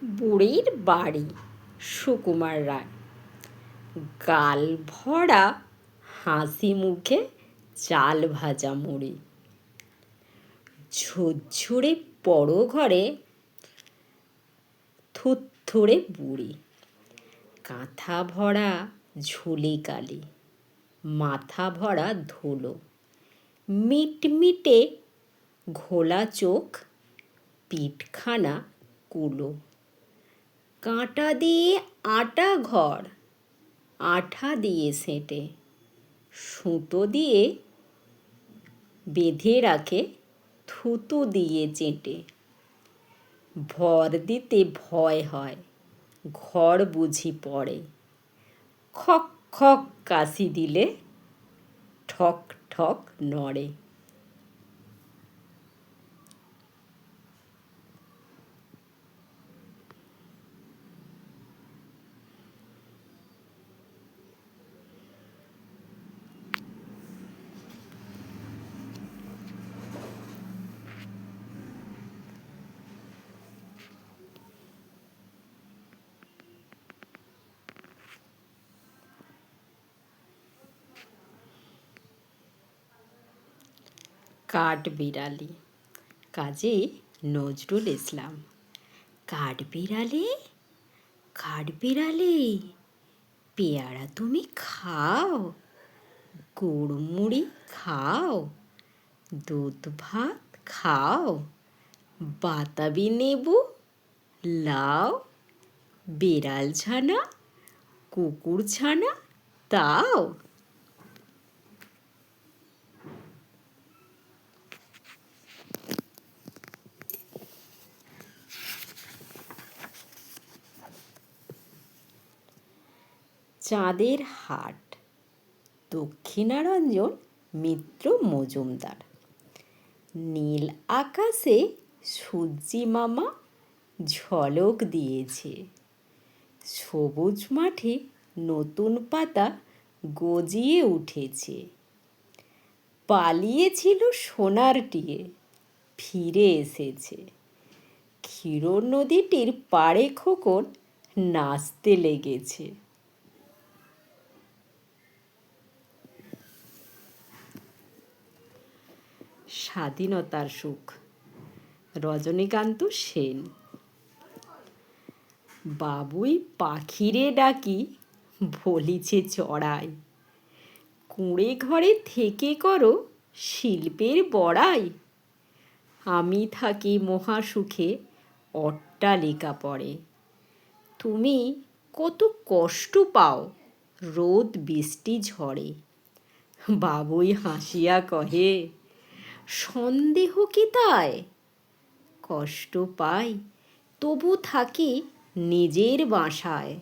বুড়ির বাড়ি, সুকুমার রায়। গাল ভরা হাসি মুখে চাল ভাজা মুড়ি, ঝুরঝুরে বড় ঘরে থুরথুরে বুড়ি। কাঁথা ভরা ঝুলি কালি, মাথা ভরা ধুলো, মিটমিটে ঘোলা চোখ, পিঠখানা কুলো। কাঁটা দিয়ে আটা ঘর, আঠা দিয়ে সেঁটে, সুতো দিয়ে বেঁধে রাখে, থুতু দিয়ে চেটে। ভর দিতে ভয় হয়, ঘর বুঝি পড়ে। খক খক কাশি দিলে ঠক ঠক নড়ে। কাঠবিড়ালি, কাজী নজরুল ইসলাম। কাঠবিড়ালি, কাঠবিড়ালি, পেয়ারা তুমি খাও, গুড় মুড়ি খাও, দুধ ভাত খাও, বাতাবি নেবু লাও, বিড়াল ছানা কুকুর ছানা তাও। চাঁদের হাট, দক্ষিণারঞ্জন মিত্র মজুমদার। নীল আকাশে সূর্যি মামা ঝলক দিয়েছে, সবুজ মাঠে নতুন পাতা গজিয়ে উঠেছে। পালিয়েছিল সোনার টিয়ে, ফিরে এসেছে। ক্ষীর নদীটির পাড়ে খোকন নাচতে লেগেছে। স্বাধীনতার সুখ, রজনীকান্ত সেন। বাবুই পাখিরে ডাকি বলিছে চড়াই, কুঁড়ে ঘরে থেকে করো শিল্পের বড়াই। আমি থাকি মহাসুখে অট্টালিকা পড়ে, তুমি কত কষ্ট পাও রোদ বৃষ্টি ঝড়ে। বাবুই হাসিয়া কহে, সন্দেহ কি তাই? কষ্ট পাই তবু থাকি নিজের বাসায়।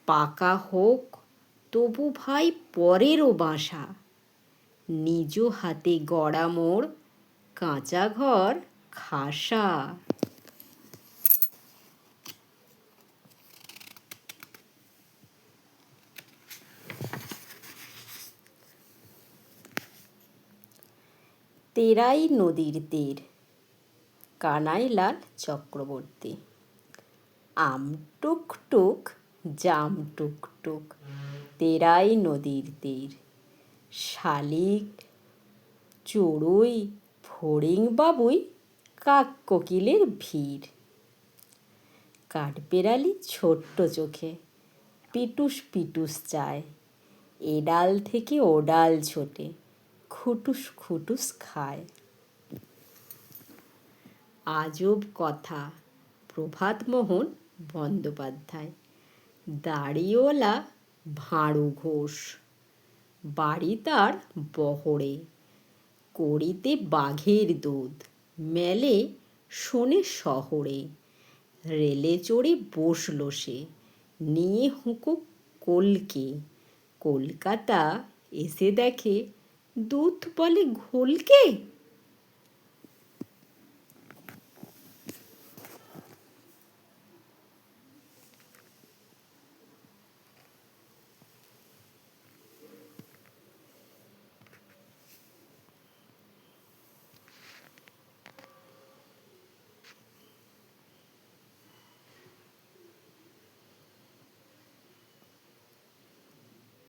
পাকা হোক তবু ভাই পরেরও বাসা, নিজ হাতে গড়া মোর কাঁচা ঘর খাসা। তেরাই নদীর তীর, কানাইলাল চক্রবর্তী। আম টুকটুক জাম টুকটুক, তেরাই নদীর তীর। শালিক চড়ুই ফড়িং বাবুই, কাক কোকিলের ভিড়। কাঠবিড়ালি ছোট্ট চোখে পিটুস পিটুস চায়, এ ডাল থেকে ও ডাল ছোটে খুটুস খুটুস খায়। আজব কথা, প্রভাতমোহন বন্দ্যোপাধ্যায়। দাড়িওয়ালা ভাঁড়ু ঘোষ, বাড়ি তার বহরে। কড়িতে বাঘের দুধ, মেলে শোনে শহরে। রেলে চড়ে বসল সে, নিয়ে হুঁকো কলকে। কলকাতা এসে দেখে দুধ বলে ঘোলকে।